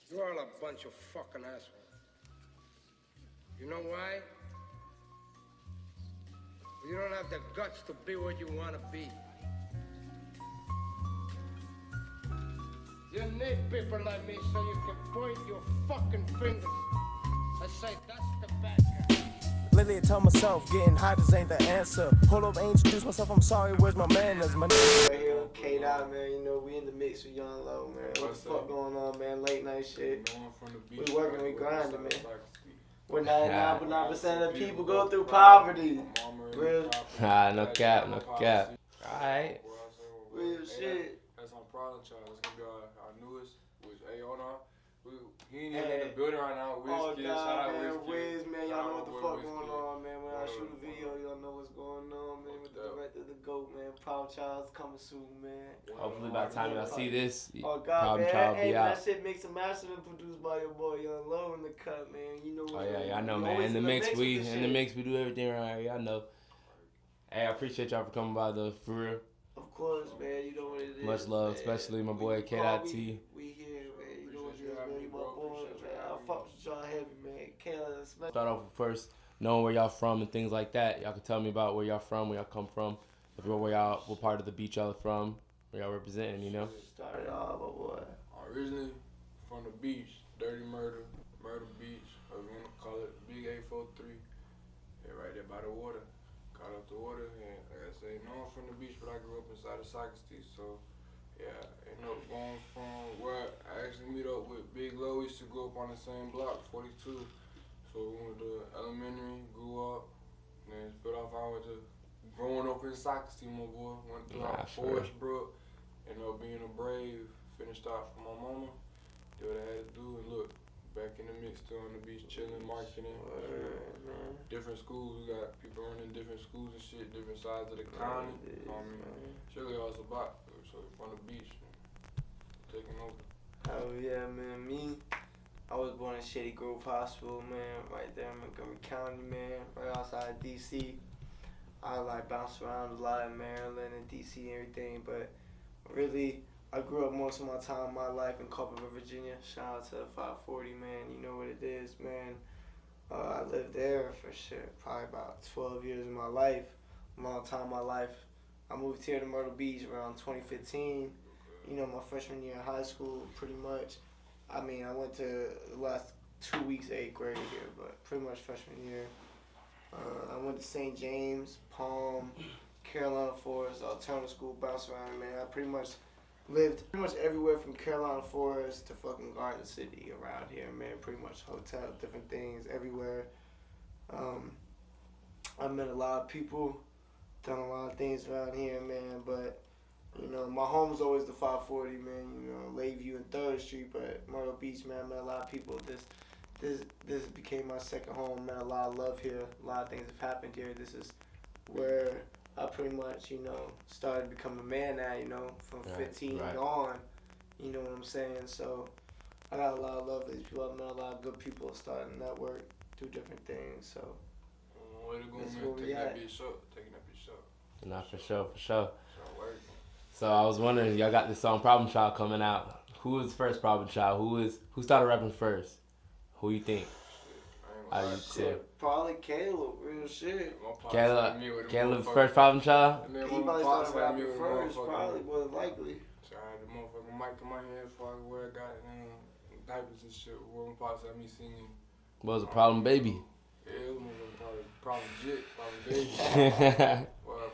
You're all a bunch of fucking assholes. You know why? You don't have the guts to be what you want to be. You need people like me so you can point your fucking fingers and say, that's the bad guy. Lately I tell myself, getting high just ain't the answer. Hold up, I ain't introduce myself, I'm sorry, where's my manners? My right here with K-Dot, man, you know, we in the mix with Young Low, man. What the fuck going on, man? Late night shit. We working, we grinding, man. Where 99.9% of people go through poverty. Real. No cap, no cap. Alright. Real shit. That's on Problem Child. That's gonna be our newest, which he ain't even in the building right now. Wiz Oh Kid, God, shout out man, Wiz Wiz, man, y'all know what the fuck Wiz going Kid. on, man. When I shoot a video, y'all know what's going on, man. With the director of the GOAT, man. Proud Child's coming soon, man. Hopefully by the time y'all see this, Oh God, Problem man. Child Hey, be man, out. that shit makes a master and produced by your boy Young Low in the cut, man. You know Oh what? yeah, I know, man. Always In the mix, with we this in the shit. mix, we do everything right here. I know. Hey, I appreciate y'all for coming by though, for real. Of course, man. You know what it is. Much love, man. especially my boy We K.T. We here, man. You know what it is, Appreciate you having man. me, You my bro. boy, Appreciate you man. I having me. fuck with y'all heavy, man. Kayla, smack. Start off with first knowing where y'all from and things like that. Y'all can tell me about where y'all from, where y'all come from, if you're where y'all, what part of the beach y'all are from, where y'all representing, you know. Started off, my boy. Originally from the beach, Dirty Murder Beach, or we wanna call it Big 843. Yeah, right there by the water. Caught up the water, and like I say, no, I'm from the beach, but I grew up inside of Socrates, so yeah, end up going from where I actually meet up with Big Low. We used to grow up on the same block, 42. So we went to elementary, grew up, and then split off. I went to growing up in Socrates, my boy. Went through Forest Brook, ended up being a Brave. Finished off for my mama. Did what I had to do, and look, back in the mix, still on the beach, chilling, marketing. Different schools, we got people running different schools and shit, different sides of the county. You know what I mean? Surely all it's about. So from the beach, taking over. Oh yeah, man. Me, I was born in Shady Grove Hospital, man, right there in Montgomery County, man, right outside DC. I like bounced around a lot in Maryland and DC and everything, but really, I grew up most of my time, my life in Culpeper, Virginia. Shout out to the 540, man. You know what it is, man. I lived there for shit, probably about 12 years of my life, long time of my life. I moved here to Myrtle Beach around 2015, you know, my freshman year in high school, pretty much. I mean, I went to the last 2 weeks, 8th grade here, but pretty much freshman year. I went to St. James, Palm, Carolina Forest, alternative school, bounced around, man. I pretty much lived pretty much everywhere from Carolina Forest to fucking Garden City around here, man. Pretty much hotels, different things, everywhere. I met a lot of people, done a lot of things around here, man. But, you know, my home was always the 540, man. You know, Lakeview and 3rd Street, but Myrtle Beach, man, I met a lot of people. This became my second home. Met a lot of love here. A lot of things have happened here. This is where I pretty much, you know, started to become a man now, you know, from 15 on, you know what I'm saying? So I got a lot of love for these people. I met a lot of good people, starting to network, do different things, so. Way to go, That's man. where we Taking at. that bitch up. Taking that bitch up. Nah, for sure, for sure. Trying to work. So I was wondering, y'all got this song Problem Child coming out. Who was the first Problem Child? Who started rapping first? Who you think? I ain't gonna lie. Shit, probably Caleb, real shit. My pops Caleb, had me with a Caleb motherfucker. first Problem Child? And then He my probably pops started had me rapping with a first, motherfucker. probably, more than likely. So I had the motherfucking mic in my hand before I wear goddamn diapers and shit. Where my pops had me singing. What was the Problem Baby? Yeah, it was probably jit, probably baby. Well,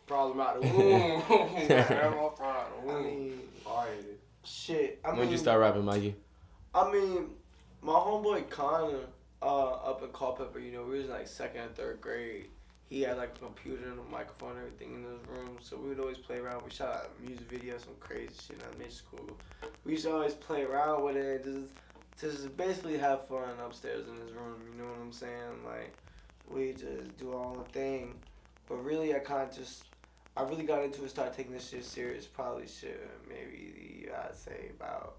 problem out the womb. Problem out the womb. I mean, Alright. shit. I mean, When'd you start rapping, Mikey? I mean, my homeboy Connor, up in Culpeper, you know, we was in like 2nd and 3rd grade. He had like a computer and a microphone and everything in his room, so we would always play around. We shot out music videos, some crazy shit in elementary school. We used to always play around with it, just basically have fun upstairs in his room, you know what I'm saying? Like, we just do our own thing. But really, I really got into it, started taking this shit serious, probably maybe I'd say about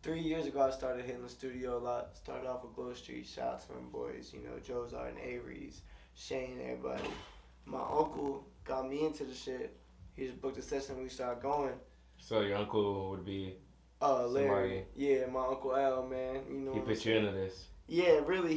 3 years ago. I started hitting the studio a lot. Started off with Glow Street, shout out to them boys, you know, Jozar and Avery's, Shane, everybody. My uncle got me into the shit. He just booked a session and we started going. So your uncle would be Larry. Yeah, my Uncle Al, man. You know He put you into this. Yeah, really.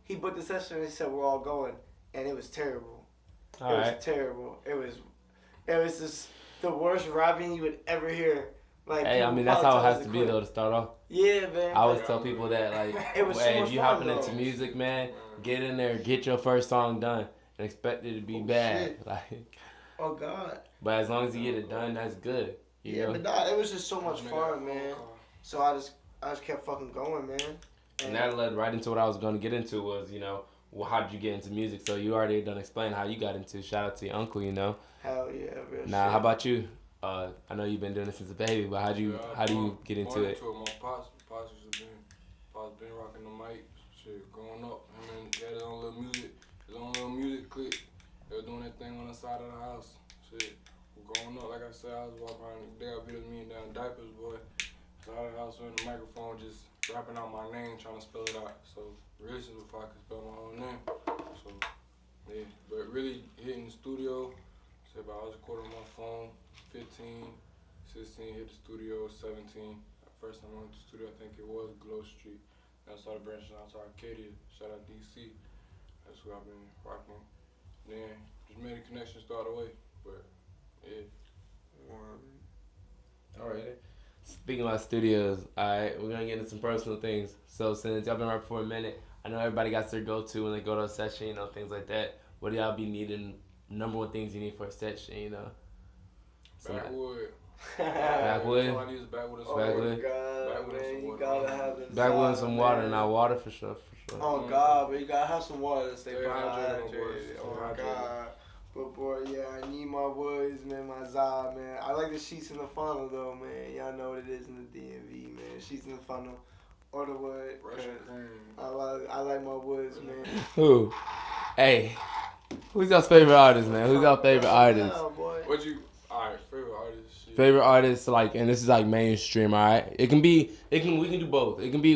He booked the session and he said we're all going, and it was terrible. It was terrible. It was just the worst rapping you would ever hear. Like, hey, I mean, that's how it has to be, though, to start off. Yeah, man. I always tell people that, like, it was hey, so if you fun, hopping into music, man, get in there, get your first song done, and expect it to be bad. Shit. Like, oh, God. But as long as you get it done, that's good. You know? But nah, it was just so much fun, man. So I just kept fucking going, man. And that led right into what I was going to get into was, you know, well, how did you get into music? So you already done explain how you got into. Shout out to your uncle, you know. Hell yeah, real Now, shit. how about you? I know you've been doing it since a baby, but how do you get into it? My pops been rocking the mic, shit, growing up. I mean, he had his own little music clique. They were doing that thing on the side of the house. Shit, growing up, like I said, I was walking around, they got videos of me down diapers, boy. Side of the house with the microphone, just rapping out my name, trying to spell it out. So, really, since before I could spell my own name. So, yeah, but really hitting the studio, say about I was recording on my phone, 15, 16, hit the studio, 17. First time I went to the studio, I think it was Glow Street. Then I started branching out to Arcadia. Shout out DC. That's who I've been rocking. Then just made a connection, start away. But yeah. Alright. Speaking about studios, alright, we're gonna get into some personal things. So since y'all been rapping for a minute, I know everybody got their go-to when they go to a session, you know, things like that. What do y'all be needing? Number one things you need for a session, you know? Backwood. Backwood. All I need is backwood and some Backwood. God, man, you gotta have the Backwood and some water, man. not water for sure. Oh God, but you gotta have some water to stay Stay hydrated, hydrated. Oh boys. God. But boy, yeah, I need my woods, man, my Zod, man. I like the sheets in the funnel though, man. Y'all know what it is in the DMV, man. Sheets in the funnel or the wood. Russian cream. I like my woods, man. Who? Hey, who's your favorite artist, man? Who's your favorite artist? Yeah, boy. Alright, favorite artist. Shit. Favorite artist, like, and this is like mainstream, alright? We can do both. It can be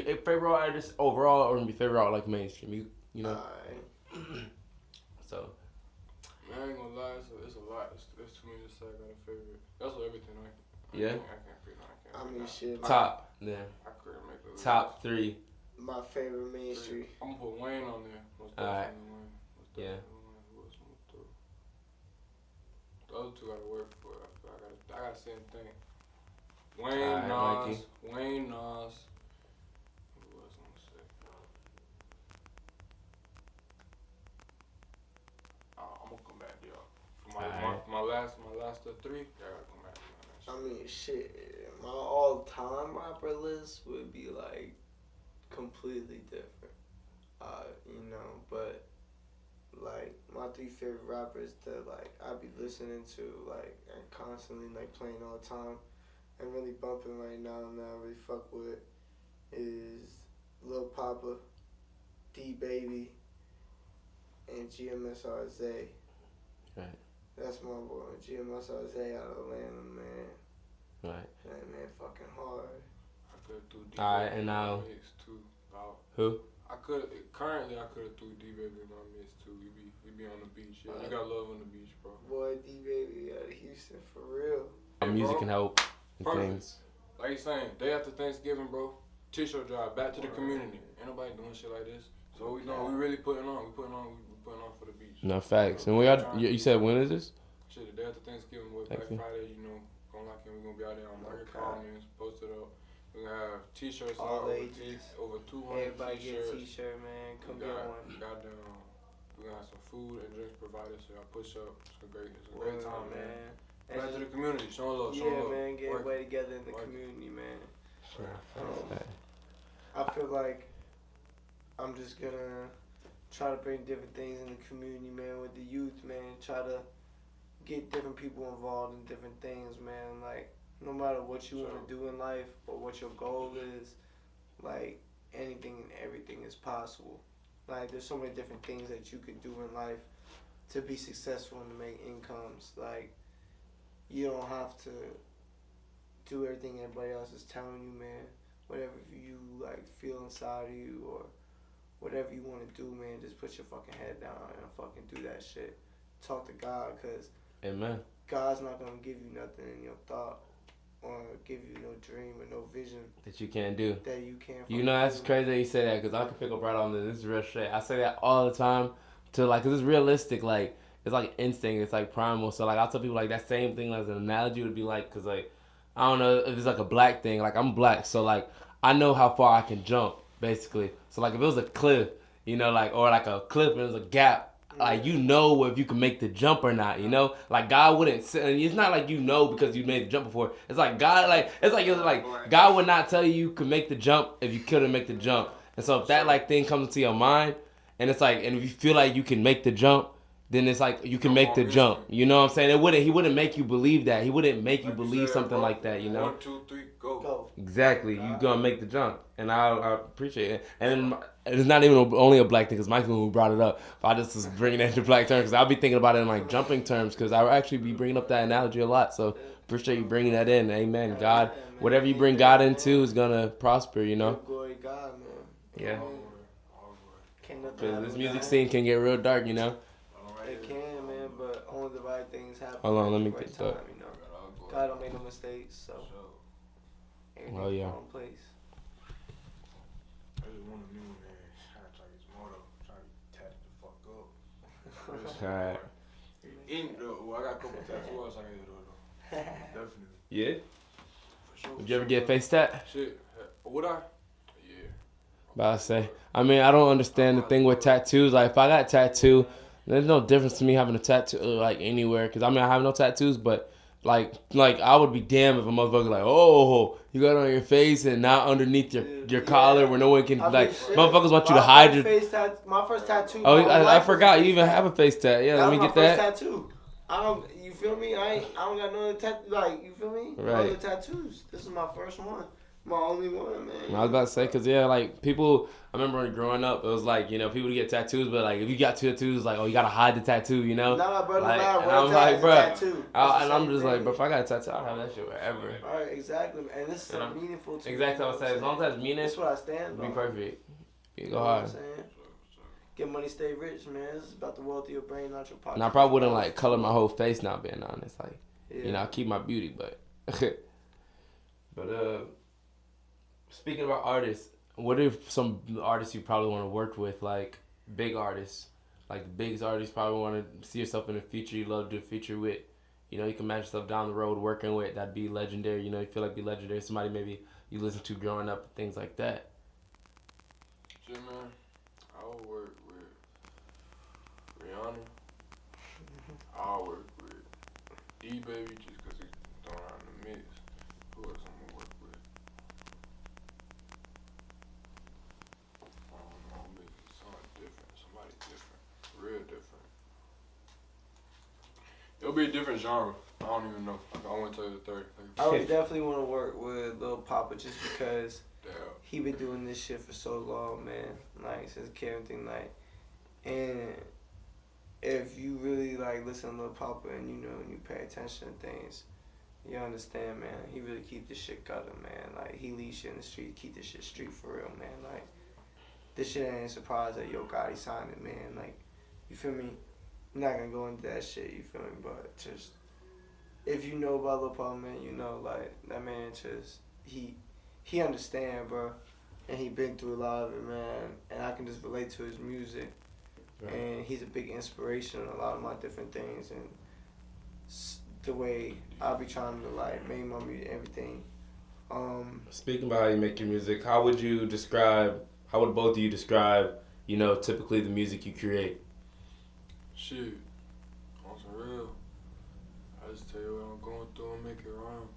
a favorite artist overall, or it can be favorite art like mainstream. You know. Alright. So. Man, I ain't gonna lie, it's a lot. It's too many to say I got a favorite. That's what everything like. Yeah. I can't pick none. I mean, shit. Top. Yeah. I couldn't make the list. Top 3. My favorite mainstream. I'm gonna put Wayne on there. Most Alright. definitely Wayne. Most Yeah. definitely Wayne. Who else am I throw? The other two gotta work for it. I gotta say the thing. Wayne, Alright, Nas. Wayne, Nas. Who else I'm gonna say? I'm gonna come back to y'all. For my last three, I gotta come back to I mean, shit. My all-time rapper list would be like completely different. You know, but like my 3 favorite rappers that like I be listening to like and constantly like playing all the time and really bumping right now and that I really fuck with is Lil Papa, D Baby, and GMSRZ. Right. That's my boy, GMSRZ out of Atlanta, man. Right. That man fucking hard. I could have threw D Alright, Baby and in now- my mix too. Who? I could have threw D Baby in my mix too. We be on the beach. Yeah, you got love on the beach, bro. Boy, D Baby out of Houston for real. Music can help and Perfect. things. Like you saying, day after Thanksgiving, bro. T-shirt drive back to the community. Ain't nobody doing shit like this. So we really putting on. We putting on for the beach. No, facts. And you said when is this? Shit, the day after Thanksgiving, with Black Friday, you know, gonna lock in. We're gonna be out there on Market Colonies, posted up. We're gonna have T-shirts All out ages. over 200 Everybody T-shirts. get a T-shirt, man. Come get one. We're gonna have some food and drinks provided, so y'all push up. It's a great Word, time, man. And Back to the community, show love, show yeah, love. man, get Work. everybody together in the Work. community, man. Right. I feel like I'm just gonna try to bring different things in the community, man, with the youth, man. Try to get different people involved in different things, man. Like, no matter what you want to do in life or what your goal is, like, anything and everything is possible. Like, there's so many different things that you can do in life to be successful and to make incomes. Like, you don't have to do everything everybody else is telling you, man. Whatever you, like, feel inside of you or whatever you want to do, man, just put your fucking head down and fucking do that shit. Talk to God, because Amen. God's not going to give you nothing in your thought. or give you no dream or no vision That you can't do. that you can't. You know, that's crazy that you say that, because I can pick up right on this. This is real shit. I say that all the time to, like, because it's realistic. Like, it's like instinct. It's like primal. So, like, I'll tell people, like, that same thing as an analogy would be like, because, like, I don't know if it's like a black thing. Like, I'm black. So, like, I know how far I can jump, basically. So, like, if it was a cliff, you know, like, or like a cliff and there's a gap, like, you know if you can make the jump or not, you know? Like, God wouldn't say, and it's not like you know because you made the jump before. It's like God, like, it's like God would not tell you can make the jump if you couldn't make the jump. And so if that, like, thing comes into your mind, and it's like, and if you feel like you can make the jump, then it's like you can make the jump. You know what I'm saying? He wouldn't make you believe that. He wouldn't make you believe something like that, you know? 1, 2, 3, go. Exactly. You gonna make the jump. And I appreciate it. And it's not even only a black thing, because Mike's the one who brought it up. I just was bringing it into black terms, because I'll be thinking about it in, like, jumping terms, because I will actually be bringing up that analogy a lot. So appreciate you bringing that in. Amen. God, whatever you bring God into is gonna prosper, you know? Glory to God, man. Yeah. Can't nothing Because happen this without music him. scene can get real dark, you know? It can, man, but only the right things happen. Hold on, let at me the right get time, that. you know. God don't make no mistakes, so everything's Oh, yeah. in place. I just want a new man. I try to get some more though. Try to tat it the fuck up. Alright. I got a couple tattoos I can do though. Definitely. Yeah? For sure. Would you ever get face tat? Shit. Would I? Yeah. But I say, I mean, I don't understand the thing with tattoos. Like, if I got a tattoo, there's no difference to me having a tattoo, like, anywhere. Because, I mean, I have no tattoos, but, like I would be damned if a motherfucker, like, oh, you got it on your face and not underneath your collar where no one can, like, motherfuckers want you to hide your... My first tattoo. Oh, I forgot. You even have a face tat. Yeah, let me get that. First tattoo. You feel me? I don't got no other tattoo. Like, you feel me? No other tattoos. This is my first one. My only one, man. I was about to say, because, yeah, like, people, I remember growing up, it was like, you know, people would get tattoos, but, like, if you got tattoos, like, oh, you got to hide the tattoo, you know? Nah, brother, like, nah, and I'm like, bro, tattoo. and I'm just like, bro, if I got a tattoo, I'll have that shit wherever. All right, exactly, and this is so meaningful to me. Exactly what I say. As long as that's meaning, that's what I stand by. Be perfect. You go know hard. what I'm saying? Get money, stay rich, man. This is about the wealth of your brain, not your pocket. And I probably wouldn't, like, color my whole face now, being honest. Like, Yeah. you know, I keep my beauty, but. Speaking about artists, what are some artists you probably want to work with, like big artists, like the biggest artists probably want to see yourself in the future, you love to do a feature with, you know, you can imagine yourself down the road working with, that'd be legendary, you know, you feel like be legendary, somebody maybe you listen to growing up, things like that. Shit, man, I would work with Rihanna. I'll work with D-Baby just because he's throwing out in the mix. Who else I'm going to work with? I don't know, maybe something different, somebody different, real different. It'll be a different genre. I don't even know. I won't tell you the third. I would definitely want to work with Lil Papa just because Damn. he been doing this shit for so long, man. Like, since kid, everything, like, and if you really, like, listen to Lil Papa and, you know, and you pay attention to things, you understand, man, he really keep this shit gutter, man. Like, he leaves shit in the street, keep this shit street for real, man. Like, this shit ain't a surprise that Yo Gotti signed it, man. Like, you feel me? I'm not gonna go into that shit, you feel me? But just, if you know about Lil Papa, man, you know, like, that man just, he understand, bro. And he been through a lot of it, man. And I can just relate to his music. Right. And he's a big inspiration in a lot of my different things. And the way I'll be trying to, like, make my music, everything. Speaking about how you make your music, how would both of you describe, you know, typically the music you create? Shit, on some real, I just tell you what I'm going through and make it rhyme.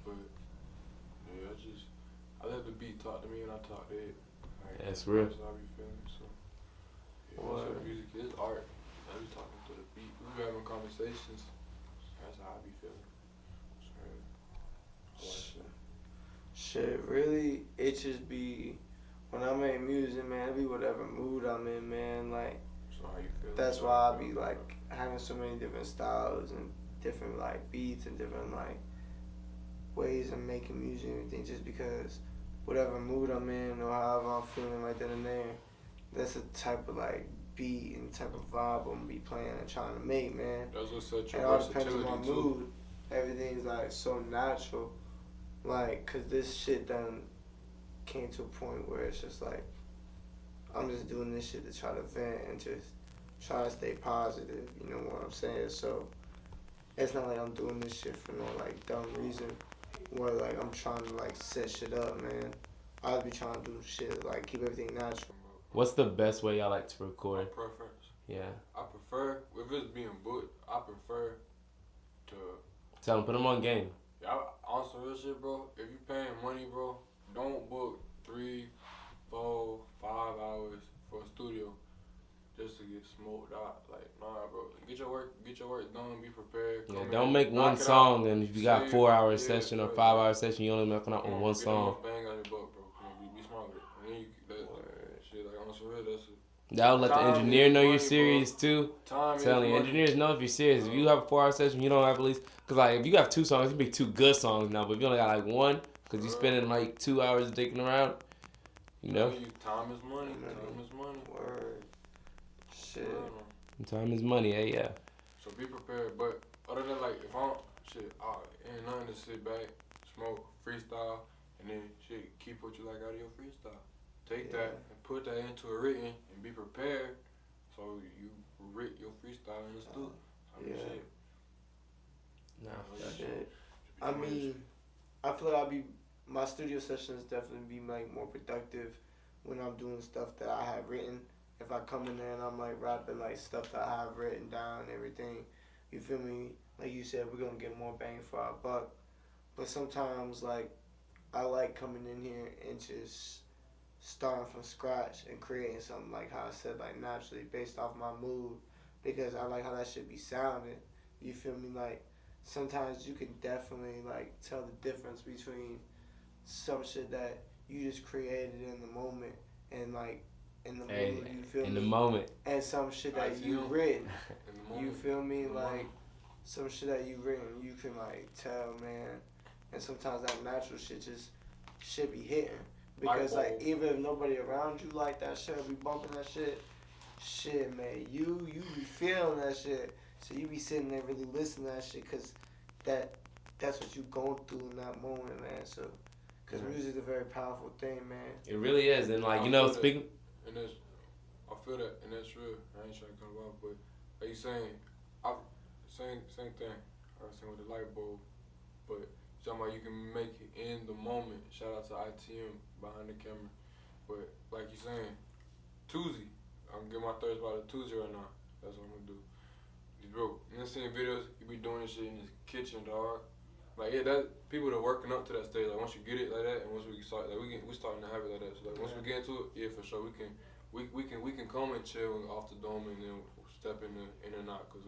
But, yeah, I let the beat talk to me and I talk to it. Like, that's real. That's how I be feeling, so. Yeah, that's what music is, art. I be talking to the beat. We be having conversations. That's how I be feeling. So, yeah, I like shit. Shit, really, it just be, when I make music, man, it be whatever mood I'm in, man. Like, so how you feel? That's why I be, like, having so many different styles and different, like, beats and different, like, ways of making music and everything, just because whatever mood I'm in or however I'm feeling right then and there, that's the type of, like, beat and type of vibe I'm gonna be playing and trying to make, man. That's what such and your all depends versatility on my too. mood. Everything's, like, so natural Like, cause this shit done came to a point where it's just like, I'm just doing this shit to try to vent and just try to stay positive, you know what I'm saying? So, it's not like I'm doing this shit for no, like, dumb reason, where, like, I'm trying to, like, set shit up, man. I would be trying to do shit, like, keep everything natural. What's the best way y'all like to My record? preference. Yeah. I prefer, if it's being booked, I prefer to. Tell them, put them on game. Yeah, on some real shit, bro. If you paying money, bro, don't book 3, 4, 5 hours for a studio just to get smoked out. Like, nah, bro. Get your work done. Be prepared. Yeah, Come don't in, make knock one it song out. and if you got Save- 4-hour yeah, session or bro, 5-hour session, you only making out on one Get the song. most bang out of your butt, bro. Come on, be smart with it. And then you, that shit, like, on some real, that's it. That'll let the Time engineer is know you're money, serious bro. too. Time is Telling you, money. engineers know if you're serious. If you have a 4-hour session, you don't have at least, cause like if you have 2 songs, it be 2 good songs now. But if you only got like 1, cause you spending like 2 hours dicking around, you know. Time is money. Time is money. Word. Shit. Time is money, yeah. So be prepared. But other than like, if I'm ain't nothing to sit back, smoke, freestyle, and then shit, keep what you like out of your freestyle. Take that and put that into a written and be prepared. So you writ your freestyle in the studio. Shit. Nah, Shit. I mean, I feel like my studio sessions definitely be like more productive when I'm doing stuff that I have written. If I come in there and I'm like rapping like stuff that I have written down and everything, you feel me? Like you said, we're gonna get more bang for our buck. But sometimes like I like coming in here and just starting from scratch and creating something like how I said, like naturally based off my mood, because I like how that should be sounding. You feel me? Like sometimes you can definitely like tell the difference between some shit that you just created in the moment and like in the mood, you feel in me? the moment. And some shit that ITM. you written. In the moment. You feel me? In the Like moment. some shit that you written, you can like tell, man. And sometimes that natural shit just should be hitting. Because like even if nobody around you like that shit, be bumping that shit, man, you be feeling that shit. So you be sitting there really listening to that shit, cause that's what you going through in that moment, man. So, cause music is a very powerful thing, man. It really is, and like speaking. And I feel that, and that's real. I ain't trying to come up, but like you saying, same thing. I was saying with the light bulb, but talking about you can make it in the moment. Shout out to ITM behind the camera, but like you saying, Tuesday, I'm gonna get my third spot at Tuesday right now. That's what I'm gonna do. Bro, you know, seeing videos, you be doing this shit in this kitchen, dog. Like that people that working up to that stage. Like once you get it like that, and once we start, like we starting to have it like that. So like once we get into it, yeah, for sure we can come and chill off the dome and then step in and out. Cause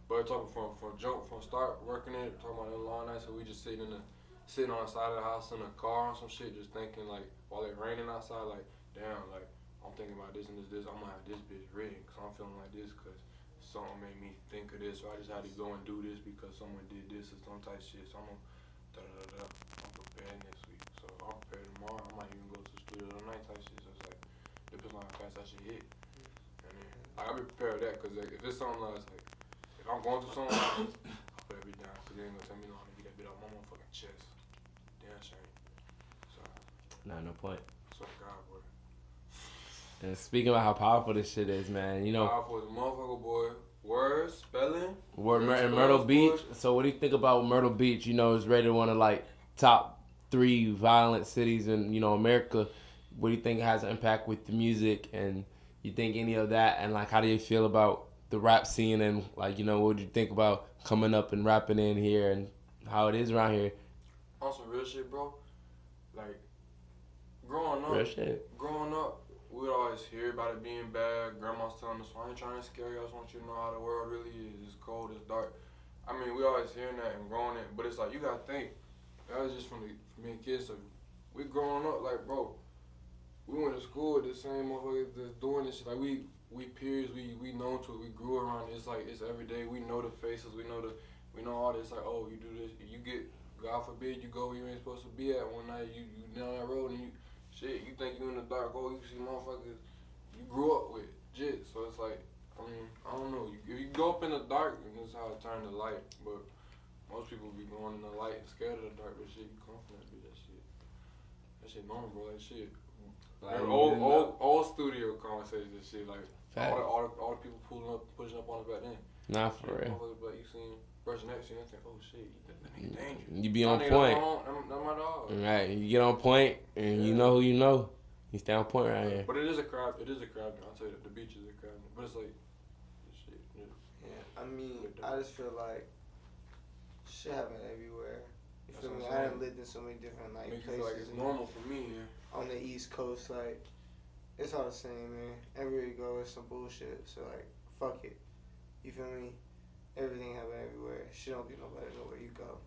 but talking from start working it, talking about the long night. So we just sitting on the side of the house in a car or some shit, just thinking like while it raining outside, like damn, like I'm thinking about this and this. I'm gonna have this bitch written, cause I'm feeling like this, cause something made me think of this, or I just had to go and do this because someone did this or some type shit. So I'm gonna I'm prepared next week. So I'm prepared tomorrow. I might even go to the studio tonight type shit. So it's like depends on how fast that shit hit. And then I'll be prepared for that, cause like, if it's something that's like if I'm going through something, I'll put everything down, cause they ain't gonna tell me no to get that bit off my motherfucking chest. Damn shame. So Nah, no point. that's what God, boy. And speaking about how powerful this shit is, man, you know. Powerful as a motherfucker, boy. Words, spelling. In Myrtle Beach. So what do you think about Myrtle Beach? You know, it's rated one of like top 3 violent cities in, you know, America. What do you think has an impact with the music, and you think any of that, and like how do you feel about the rap scene, and like, you know, what do you think about coming up and rapping in here and how it is around here? On some real shit, bro. Like growing up, Real shit. we would always hear about it being bad. Grandma's telling us, I ain't trying to scare you. I just want you to know how the world really is. It's cold, it's dark. I mean, we always hearing that and growing it, but it's like, you gotta think, that was just from being kids. So we growing up, like, bro, we went to school with the same motherfuckers that's doing this shit. Like, we peers, we known to it, we grew around it. It's like, it's every day. We know the faces, we know all this. Like, oh, you do this, you get, God forbid, you go where you ain't supposed to be at one night, you down that road and you think you in the dark, oh, you see motherfuckers you grew up with, jit. So it's like, I mean, I don't know. If you go up in the dark, then it's how it turn to light. But most people be going in the light and scared of the dark, but shit, you come from that bitch, that shit normal, bro, like shit. Like, old studio conversations and shit, like fact. all the people pushing up on us back then. Nah, for real. But you seen Brush Next, you think, oh shit, that nigga dangerous. You be on point. That's my dog. Right, you get on point, and you know who you know. You stay on point right here. But it is a crowd. I'll tell you that the beach is a crowd. But it's like, shit. Yeah, I mean, I just feel like shit happen everywhere. You That's feel me? what I'm I saying. done lived in so many different like Makes you places. feel like it's normal for me. Yeah. On the East Coast, like it's all the same, man. Everywhere you go, it's some bullshit. So like, fuck it. You feel me? Everything happen everywhere. Shit don't be no better than where you go.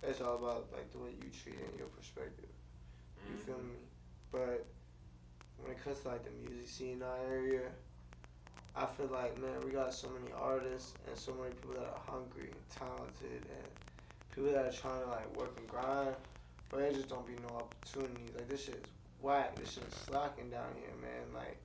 It's all about like the way you treat it and your perspective. You feel me? But when it comes to like the music scene in our area, I feel like, man, we got so many artists and so many people that are hungry and talented and people that are trying to like work and grind, but there just don't be no opportunities. Like this shit is whack. This shit is slacking down here, man. Like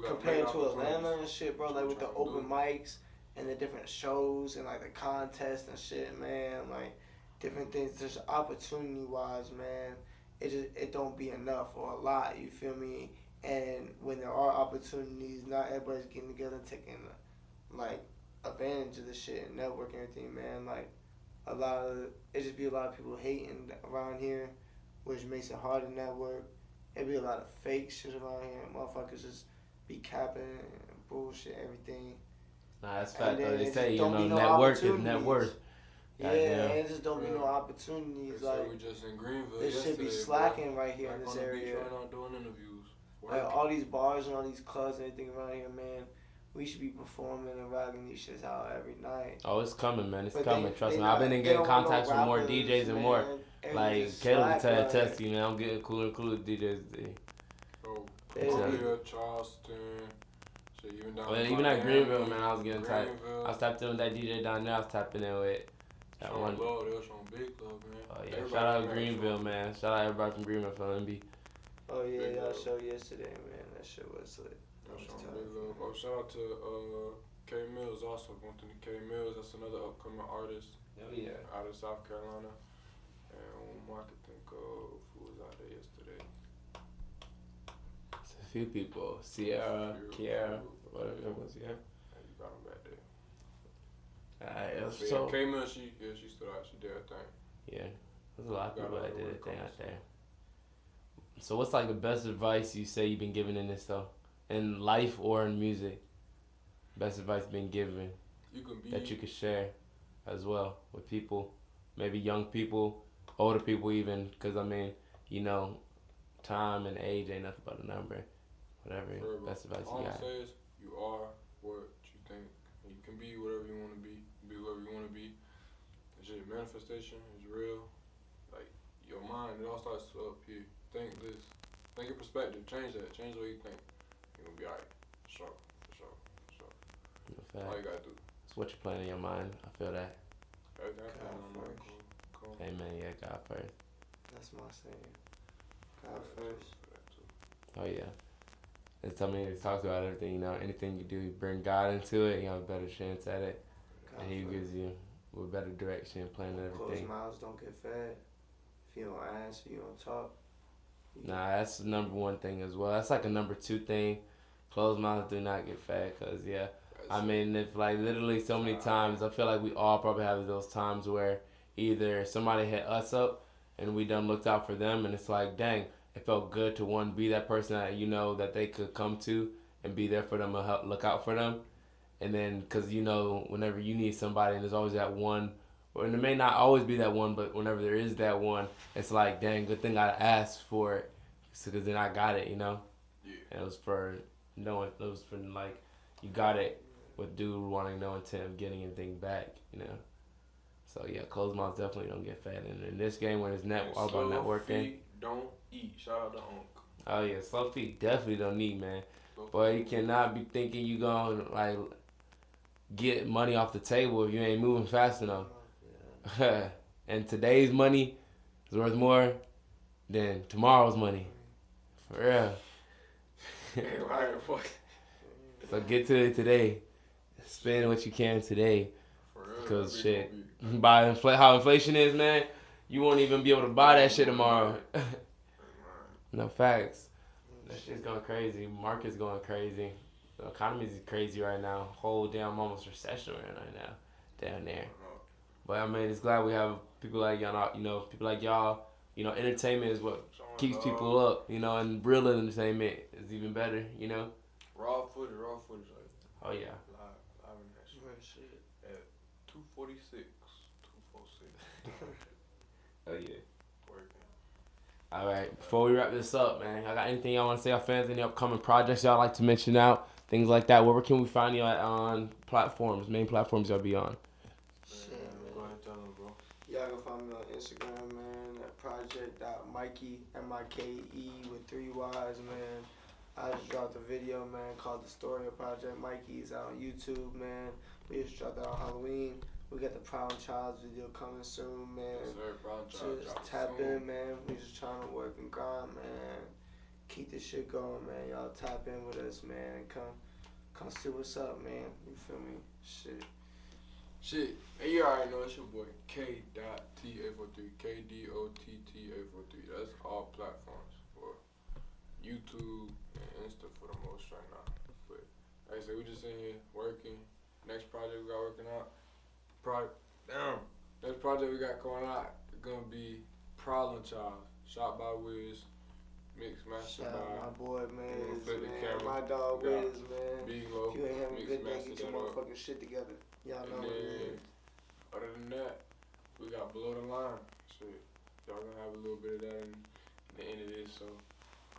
compared to Atlanta and shit, bro. Like with the open mics and the different shows and like the contests and shit, man. Like different things. Just opportunity wise, man. It don't be enough or a lot. You feel me? And when there are opportunities, not everybody's getting together and taking like advantage of the shit and networking and everything, man. Like it just be a lot of people hating around here, which makes it hard to network. It be a lot of fake shit around here. Motherfuckers just be capping and bullshit everything. Nah, that's fact. And Though. They say, no net worth is net worth. Yeah, and it just don't be no opportunities. They like we just in Greenville. this shit be slacking right here in this area. Right now doing interviews. Like all these bars and all these clubs and everything around here, man. We should be performing and rocking these shits out every night. Oh, it's coming, man. It's But coming. Trust me. I've been in getting contacts with more DJs and more. Like, Caleb will attest to you, man. I'm getting cooler and cooler DJs today. So, Columbia, Charleston, shit, even down even at Greenville, man, I was getting tight. Greenville. I was tapping in with that DJ down there. I was tapping in with that one. Love, they was showing big love, man. Oh, yeah. Everybody Shout out man, Greenville, man. Shout out everybody from Greenville for MB. Oh yeah, Big y'all love. showed yesterday, man. That shit was lit. They was showing big love. Oh, shout out to K Mills also. Going to K Mills, that's another upcoming artist. Oh, yeah. Out of South Carolina. And one more I could think of who was out there yesterday. It's a few people. Kiara, whatever it was, yeah. And you got them back there. Alright, But so. K Mills, she stood out. She did her thing. Yeah. There's a lot of people that did a thing out So. there. So what's like the best advice you say you've been given in this though? In life or in music? Best advice been given that you could share as well with people, maybe young people, older people even, because I mean, you know, time and age ain't nothing but a number. Whatever, best advice all you I'm got. saying is you are what you think. You can be whatever you want to be whoever you want to be. It's just manifestation is real. Like your mind, it all starts up here. Think this. Think your perspective. Change that. Change the way you think. You're gonna be alright. For sure. All you gotta do. It's what you're playing in your mind. I feel that. Everything I God plan on first. cool. Amen. Yeah, God first. That's my saying. God first. Oh yeah. It's something that talks about everything, you know, anything you do, you bring God into it, you have a better chance at it. God And he first. gives you a better direction, plan and everything. Closed mouths don't get fed. If you don't ask, you don't talk. Nah, that's the number one thing as well. That's like a number two thing. Closed mouths do not get fed, cause yeah. I mean, if like literally so many times, I feel like we all probably have those times where either somebody hit us up and we done looked out for them, and it's like, dang, it felt good to be that person that you know that they could come to and be there for them and help look out for them. And then, because you know, whenever you need somebody, and there's always that one, and there may not always be that one, but whenever there is that one, it's like, dang, good thing I asked for it, because then I got it, you know? Yeah. And it was for knowing, it was for like, you got it with dude wanting no intent of getting anything back, you know? So yeah, closed mouths definitely don't get fed. And in this game, when it's all about networking. Feet don't eat. Shout out to Unc. Oh yeah, slow feet definitely don't eat, man. Boy, you cannot be thinking you gonna like get money off the table if you ain't moving fast enough. Yeah. And today's money is worth more than tomorrow's money. For real. So get to it today. Spend what you can today. For real. Cause shit, how inflation is, man, you won't even be able to buy that shit tomorrow. No facts. That shit's going crazy. Market's going crazy. The economy's crazy right now. Whole damn almost recession right now down there. But I mean, it's glad we have people like y'all. People like y'all. Entertainment is what keeps people up. And real entertainment is even better. Raw footage. Like, oh yeah. Live in that shit. At 246, 246. Oh yeah. All right, before we wrap this up, man, I got anything y'all want to say, our fans, any upcoming projects y'all like to mention out, things like that? Where can we find you at on main platforms y'all be on? Shit, man. Go ahead, tell them, bro. Y'all can find me on Instagram, man, at project.mikey, M-I-K-E with 3 Y's, man. I just dropped a video, man, called The Story of Project Mikey. It's out on YouTube, man. We just dropped that on Halloween. We got the Problem Child video coming soon, man. Yes, sir. Problem Child Just tap in, man. We just trying to work and grind, man. Keep this shit going, man. Y'all tap in with us, man. And come see what's up, man. You feel me? Shit. And you already know it's your boy K.T843. KDOTT843. That's all platforms for YouTube and Insta for the most right now. But like I said, we just in here working. Next project we got working out. Next project we got going out is gonna be Problem Child, shot by Wiz, mixed mastered Shout by out my boy, man. Flip the camera. My dog Wiz, man. B-Lo, If you ain't having a mixed good day, mastered get your that up. motherfucking shit together. Y'all know And what it then, is. other than that, we got Below the Line. Shit, y'all gonna have a little bit of that in the end of this, so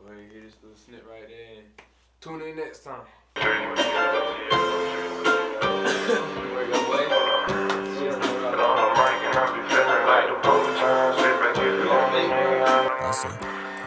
go ahead and hit this little snip right there and tune in next time.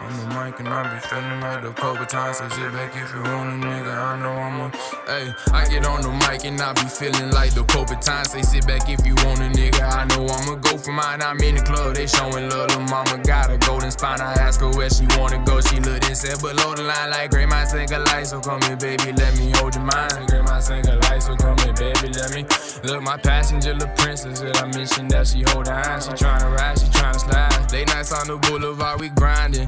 I'm the mic and I be feeling like the poker time. So sit back if you want a nigga, I know I'm a. Hey, I get on the mic and I be feeling like the poker time. Say sit back if you want a nigga, I know I'ma go for mine. I'm in the club, they showing love. The mama got a golden spine. I ask her where she wanna go. She looked and said below the line like great minds think alike. So come here, baby, let me hold your mind. Great minds think alike. So come here, baby, let me look. My passenger, the princess, that I mentioned that she hold her hand. She tryna ride, she tryna slide. Late nights on the boulevard, we grinding.